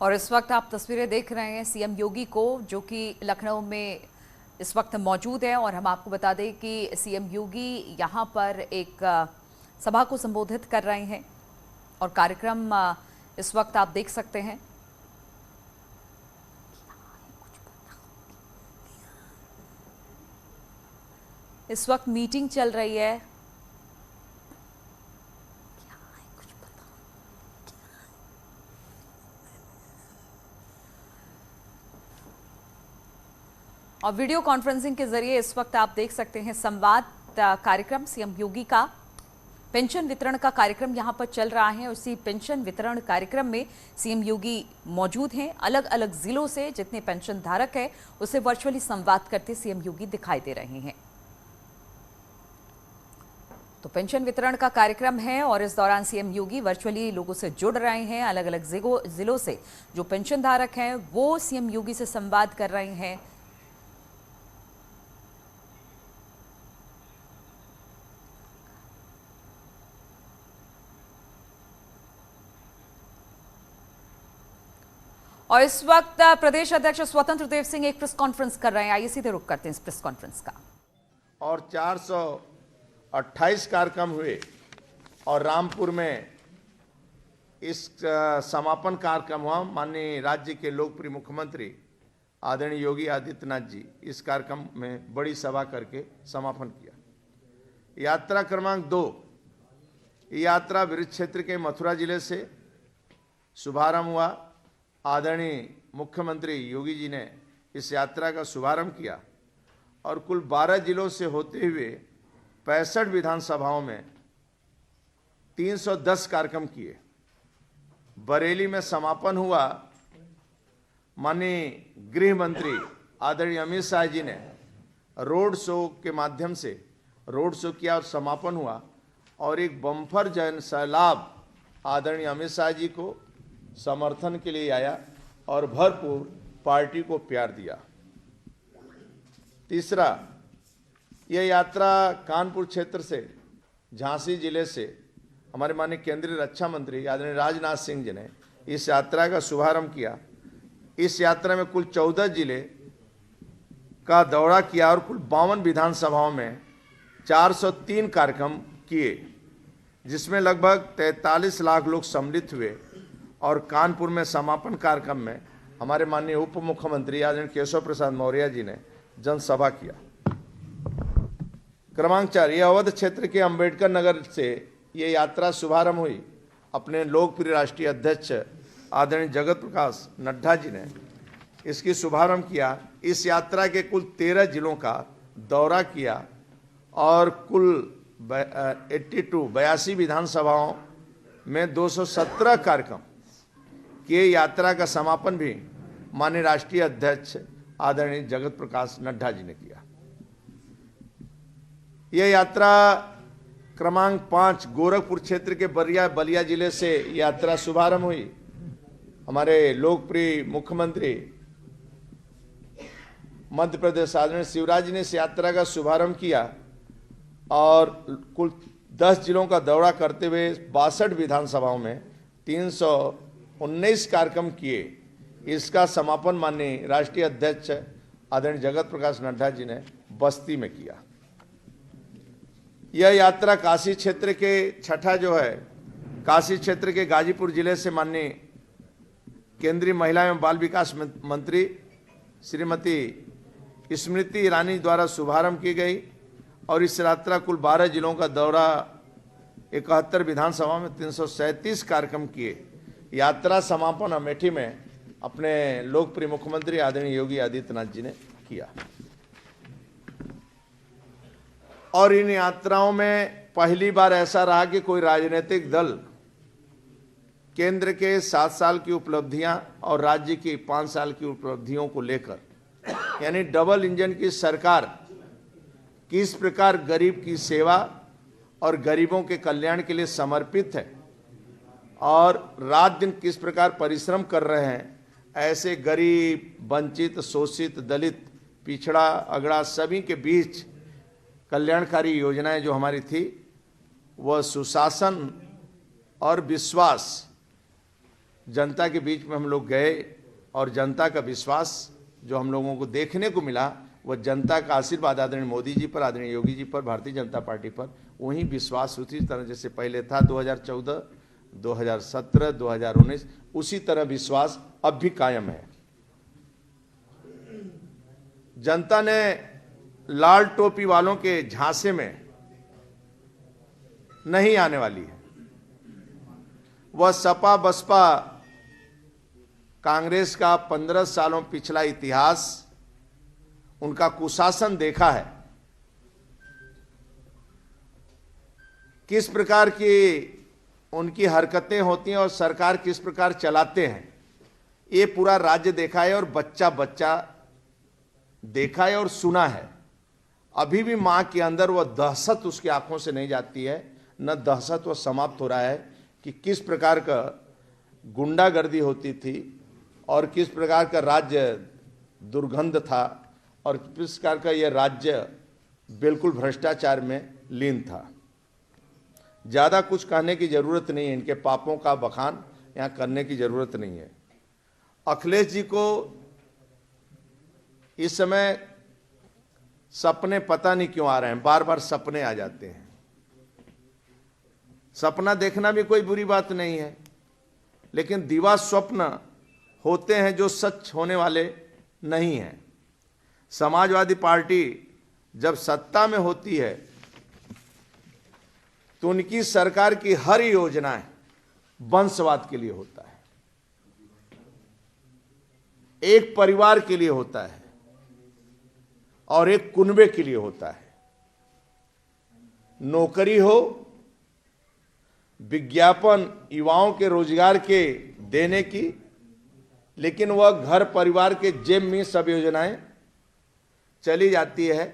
और इस वक्त आप तस्वीरें देख रहे हैं सीएम योगी को, जो कि लखनऊ में इस वक्त मौजूद है। और हम आपको बता दें कि सीएम योगी यहां पर एक सभा को संबोधित कर रहे हैं और कार्यक्रम इस वक्त आप देख सकते हैं। इस वक्त मीटिंग चल रही है। और वीडियो कॉन्फ्रेंसिंग के जरिए इस वक्त आप देख सकते हैं संवाद कार्यक्रम सीएम योगी का पेंशन वितरण का कार्यक्रम यहां पर चल रहा है। उसी पेंशन वितरण कार्यक्रम में सीएम योगी मौजूद हैं। अलग अलग जिलों से जितने पेंशन धारक हैं उससे वर्चुअली संवाद करते सीएम योगी दिखाई दे रहे हैं। तो पेंशन वितरण का कार्यक्रम है और इस दौरान सीएम योगी वर्चुअली लोगों से जुड़ रहे हैं। अलग अलग जिलों से जो पेंशन धारक हैं वो सीएम योगी से संवाद कर रहे हैं। और इस वक्त प्रदेश अध्यक्ष स्वतंत्र देव सिंह एक प्रेस कॉन्फ्रेंस कर रहे हैं। आइए सीधे रुक करते हैं इस प्रेस कॉन्फ्रेंस का। और 428 कार्यक्रम हुए और रामपुर में इस समापन कार्यक्रम हुआ। माननीय राज्य के लोकप्रिय मुख्यमंत्री आदरणीय योगी आदित्यनाथ जी इस कार्यक्रम में बड़ी सभा करके समापन किया। यात्रा क्रमांक 2, यात्रा वृक्ष क्षेत्र के मथुरा जिले से शुभारंभ हुआ। आदरणीय मुख्यमंत्री योगी जी ने इस यात्रा का शुभारंभ किया और कुल 12 जिलों से होते हुए 65 विधानसभाओं में 310 कार्यक्रम किए। बरेली में समापन हुआ। माननीय गृह मंत्री आदरणीय अमित शाह जी ने रोड शो के माध्यम से रोड शो किया और समापन हुआ और एक बम्पर जन सैलाब आदरणीय अमित शाह जी को समर्थन के लिए आया और भरपूर पार्टी को प्यार दिया। तीसरा, यह यात्रा कानपुर क्षेत्र से झांसी जिले से हमारे माननीय केंद्रीय रक्षा मंत्री आदरणीय राजनाथ सिंह जी ने इस यात्रा का शुभारंभ किया। इस यात्रा में कुल 14 जिले का दौरा किया और कुल 52 विधानसभाओं में 403 कार्यक्रम किए, जिसमें लगभग 43 लाख लोग सम्मिलित हुए। और कानपुर में समापन कार्यक्रम में हमारे माननीय उप मुख्यमंत्री आदरणीय केशव प्रसाद मौर्य जी ने जनसभा किया। क्रमांक 4, यह अवध क्षेत्र के अंबेडकर नगर से ये यात्रा शुभारंभ हुई। अपने लोकप्रिय राष्ट्रीय अध्यक्ष आदरणीय जगत प्रकाश नड्डा जी ने इसकी शुभारंभ किया। इस यात्रा के कुल 13 जिलों का दौरा किया और कुल 82 विधानसभाओं में 217 कार्यक्रम के यात्रा का समापन भी माननीय राष्ट्रीय अध्यक्ष आदरणीय जगत प्रकाश नड्डा जी ने किया। यह यात्रा क्रमांक 5, गोरखपुर क्षेत्र के बलिया जिले से यात्रा शुभारंभ हुई। हमारे लोकप्रिय मुख्यमंत्री मध्य प्रदेश आदरणीय शिवराज जी ने इस यात्रा का शुभारंभ किया और कुल 10 जिलों का दौरा करते हुए 62 विधानसभाओं में 319 कार्यक्रम किए। इसका समापन माननीय राष्ट्रीय अध्यक्ष आदरणीय जगत प्रकाश नड्डा जी ने बस्ती में किया। यह यात्रा काशी क्षेत्र के छठा जो है, काशी क्षेत्र के गाजीपुर जिले से माननीय केंद्रीय महिला एवं बाल विकास मंत्री श्रीमती स्मृति ईरानी द्वारा शुभारंभ की गई। और इस यात्रा कुल 12 जिलों का दौरा 71 विधानसभा में 337 कार्यक्रम किए। यात्रा समापन अमेठी में अपने लोकप्रिय मुख्यमंत्री आदरणीय योगी आदित्यनाथ जी ने किया। और इन यात्राओं में पहली बार ऐसा रहा कि कोई राजनीतिक दल केंद्र के 7 साल की उपलब्धियां और राज्य की 5 साल की उपलब्धियों को लेकर, यानी डबल इंजन की सरकार किस प्रकार गरीब की सेवा और गरीबों के कल्याण के लिए समर्पित है और रात दिन किस प्रकार परिश्रम कर रहे हैं, ऐसे गरीब, वंचित, शोषित, दलित, पिछड़ा, अगड़ा सभी के बीच कल्याणकारी योजनाएं जो हमारी थी वह सुशासन और विश्वास जनता के बीच में हम लोग गए और जनता का विश्वास जो हम लोगों को देखने को मिला, वह जनता का आशीर्वाद आदरणीय मोदी जी पर, आदरणीय योगी जी पर, भारतीय जनता पार्टी पर, वही विश्वास उसी तरह जैसे पहले था 2014, 2017, 2019, उसी तरह विश्वास अब भी कायम है। जनता ने लाल टोपी वालों के झांसे में नहीं आने वाली है। वह सपा बसपा कांग्रेस का 15 सालों पिछला इतिहास, उनका कुशासन देखा है, किस प्रकार की उनकी हरकतें होती हैं और सरकार किस प्रकार चलाते हैं, ये पूरा राज्य देखा है और बच्चा बच्चा देखा है और सुना है। अभी भी मां के अंदर वह दहशत उसकी आंखों से नहीं जाती है, न दहशत वह समाप्त हो रहा है कि किस प्रकार का गुंडागर्दी होती थी और किस प्रकार का राज्य दुर्गंध था और किस प्रकार का यह राज्य बिल्कुल भ्रष्टाचार में लीन था। ज़्यादा कुछ कहने की जरूरत नहीं है, इनके पापों का बखान यहाँ करने की जरूरत नहीं है। अखिलेश जी को इस समय सपने पता नहीं क्यों आ रहे हैं, बार बार सपने आ जाते हैं। सपना देखना भी कोई बुरी बात नहीं है, लेकिन दिवा स्वप्न होते हैं जो सच होने वाले नहीं हैं। समाजवादी पार्टी जब सत्ता में होती है तो उनकी सरकार की हर योजनाएं वंशवाद के लिए होता है, एक परिवार के लिए होता है और एक कुनबे के लिए होता है। नौकरी हो, विज्ञापन युवाओं के रोजगार के देने की, लेकिन वह घर परिवार के जेब में सब योजनाएं चली जाती है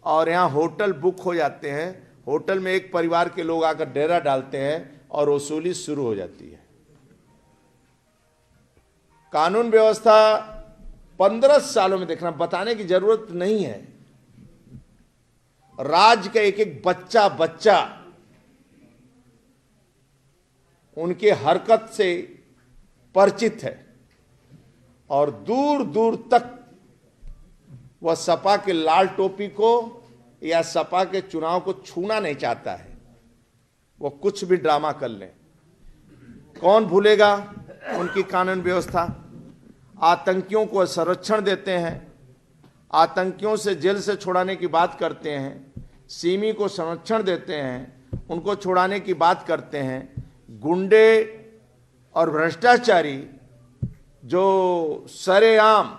और यहाँ होटल बुक हो जाते हैं। होटल में एक परिवार के लोग आकर डेरा डालते हैं और वसूली शुरू हो जाती है। कानून व्यवस्था 15 सालों में देखना, बताने की जरूरत नहीं है। राज्य का एक एक बच्चा बच्चा उनके हरकत से परिचित है और दूर दूर तक वह सपा के लाल टोपी को या सपा के चुनाव को छूना नहीं चाहता है। वो कुछ भी ड्रामा कर लें, कौन भूलेगा उनकी कानून व्यवस्था। आतंकियों को संरक्षण देते हैं, आतंकियों से जेल से छुड़ाने की बात करते हैं, सिमी को संरक्षण देते हैं, उनको छुड़ाने की बात करते हैं। गुंडे और भ्रष्टाचारी जो सरेआम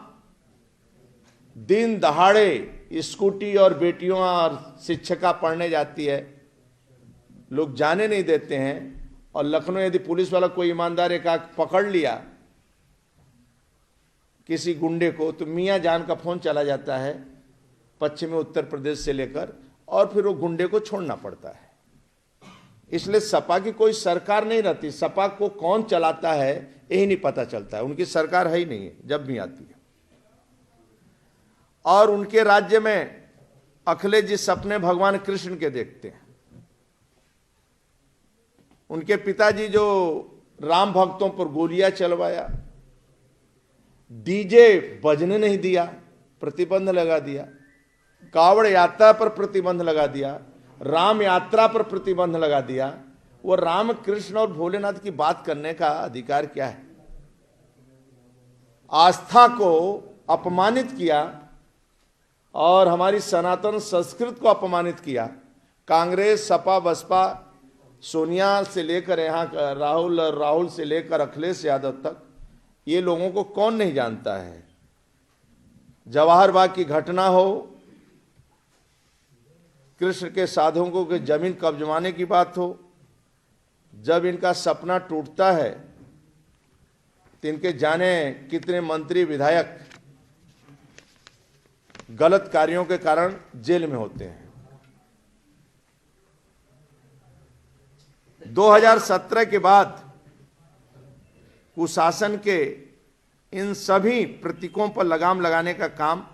दिन दहाड़े स्कूटी और बेटियों और शिक्षिका पढ़ने जाती है, लोग जाने नहीं देते हैं। और लखनऊ यदि पुलिस वाला कोई ईमानदार एक पकड़ लिया किसी गुंडे को, तो मियाँ जान का फोन चला जाता है पश्चिमी उत्तर प्रदेश से लेकर, और फिर वो गुंडे को छोड़ना पड़ता है। इसलिए सपा की कोई सरकार नहीं रहती, सपा को कौन चलाता है यही नहीं पता चलता है। उनकी सरकार है ही नहीं है जब भी आती है। और उनके राज्य में अखिलेश जी सपने भगवान कृष्ण के देखते हैं। उनके पिताजी जो राम भक्तों पर गोलियां चलवाया, डीजे बजने नहीं दिया, प्रतिबंध लगा दिया, कावड़ यात्रा पर प्रतिबंध लगा दिया, राम यात्रा पर प्रतिबंध लगा दिया, वो राम कृष्ण और भोलेनाथ की बात करने का अधिकार क्या है? आस्था को अपमानित किया और हमारी सनातन संस्कृति को अपमानित किया। कांग्रेस, सपा, बसपा, सोनिया से लेकर यहाँ राहुल से लेकर अखिलेश यादव तक, ये लोगों को कौन नहीं जानता है। जवाहर बाग की घटना हो, कृष्ण के साधुओं के जमीन कब्जवाने की बात हो, जब इनका सपना टूटता है तो इनके जाने कितने मंत्री विधायक गलत कार्यों के कारण जेल में होते हैं। 2017 के बाद कुशासन के इन सभी प्रतीकों पर लगाम लगाने का काम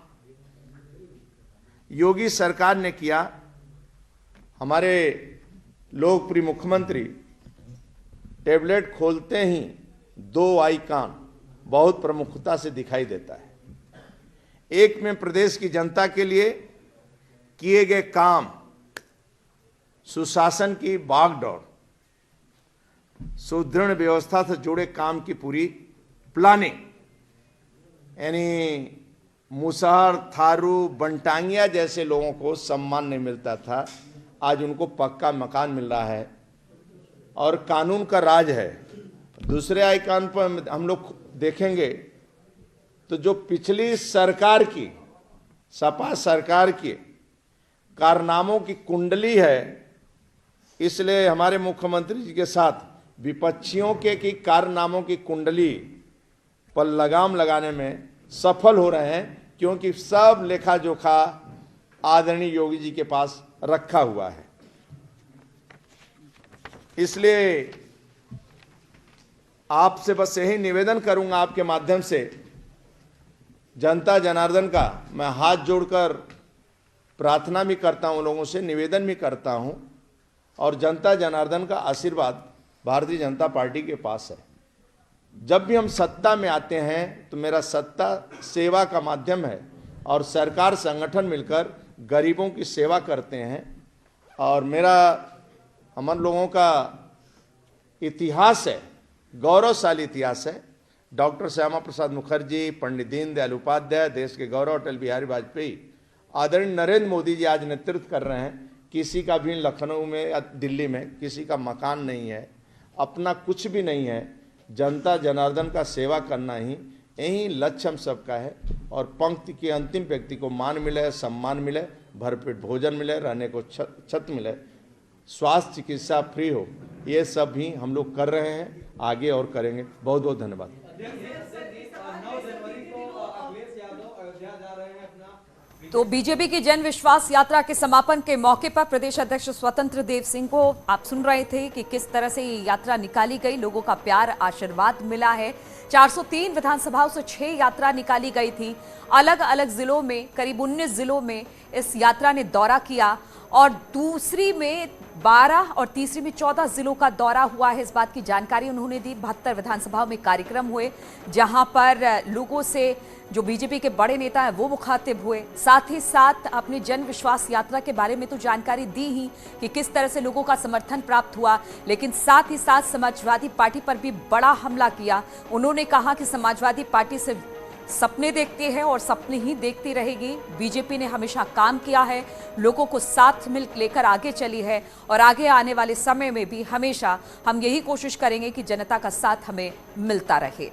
योगी सरकार ने किया। हमारे लोकप्रिय मुख्यमंत्री टेबलेट खोलते ही दो आइकॉन बहुत प्रमुखता से दिखाई देता है। एक में प्रदेश की जनता के लिए किए गए काम, सुशासन की बागडोर, सुदृढ़ व्यवस्था से जुड़े काम की पूरी प्लानिंग, यानी मुसहर, थारू, बनटांगिया जैसे लोगों को सम्मान नहीं मिलता था, आज उनको पक्का मकान मिल रहा है और कानून का राज है। दूसरे आइकॉन पर हम लोग देखेंगे तो जो पिछली सरकार की, सपा सरकार की कारनामों की कुंडली है, इसलिए हमारे मुख्यमंत्री जी के साथ विपक्षियों के की कारनामों की कुंडली पर लगाम लगाने में सफल हो रहे हैं, क्योंकि सब लेखा जोखा आदरणीय योगी जी के पास रखा हुआ है। इसलिए आपसे बस यही निवेदन करूंगा, आपके माध्यम से जनता जनार्दन का मैं हाथ जोड़कर प्रार्थना भी करता हूं, लोगों से निवेदन भी करता हूं, और जनता जनार्दन का आशीर्वाद भारतीय जनता पार्टी के पास है। जब भी हम सत्ता में आते हैं तो मेरा सत्ता सेवा का माध्यम है, और सरकार संगठन मिलकर गरीबों की सेवा करते हैं। और मेरा, हम लोगों का इतिहास है, गौरवशाली इतिहास है। डॉक्टर श्यामा प्रसाद मुखर्जी, पंडित दीनदयाल उपाध्याय, देश के गौरव अटल बिहारी वाजपेयी, आदरणीय नरेंद्र मोदी जी आज नेतृत्व कर रहे हैं। किसी का भी लखनऊ में या दिल्ली में किसी का मकान नहीं है, अपना कुछ भी नहीं है, जनता जनार्दन का सेवा करना ही यही लक्ष्य हम सबका है। और पंक्ति के अंतिम व्यक्ति को मान मिले, सम्मान मिले, भरपेट भोजन मिले, रहने को छत मिले, स्वास्थ्य चिकित्सा फ्री हो, ये सब भी हम लोग कर रहे हैं, आगे और करेंगे। बहुत बहुत धन्यवाद। तो बीजेपी की जन विश्वास यात्रा के समापन के मौके पर प्रदेश अध्यक्ष स्वतंत्र देव सिंह को आप सुन रहे थे कि किस तरह से ये यात्रा निकाली गई, लोगों का प्यार आशीर्वाद मिला है। 403 विधानसभाओं से 6 यात्रा निकाली गई थी, अलग अलग जिलों में, करीब 19 जिलों में इस यात्रा ने दौरा किया, और दूसरी में 12 और तीसरी में 14 जिलों का दौरा हुआ है। इस बात की जानकारी उन्होंने दी। 72 विधानसभाओं में कार्यक्रम हुए, जहां पर लोगों से, जो बीजेपी के बड़े नेता हैं वो मुखातिब हुए। साथ ही साथ अपनी जन विश्वास यात्रा के बारे में तो जानकारी दी ही कि किस तरह से लोगों का समर्थन प्राप्त हुआ, लेकिन साथ ही साथ समाजवादी पार्टी पर भी बड़ा हमला किया। उन्होंने कहा कि समाजवादी पार्टी सिर्फ सपने देखती है और सपने ही देखती रहेगी। बीजेपी ने हमेशा काम किया है, लोगों को साथ मिल लेकर आगे चली है, और आगे आने वाले समय में भी हमेशा हम यही कोशिश करेंगे कि जनता का साथ हमें मिलता रहे।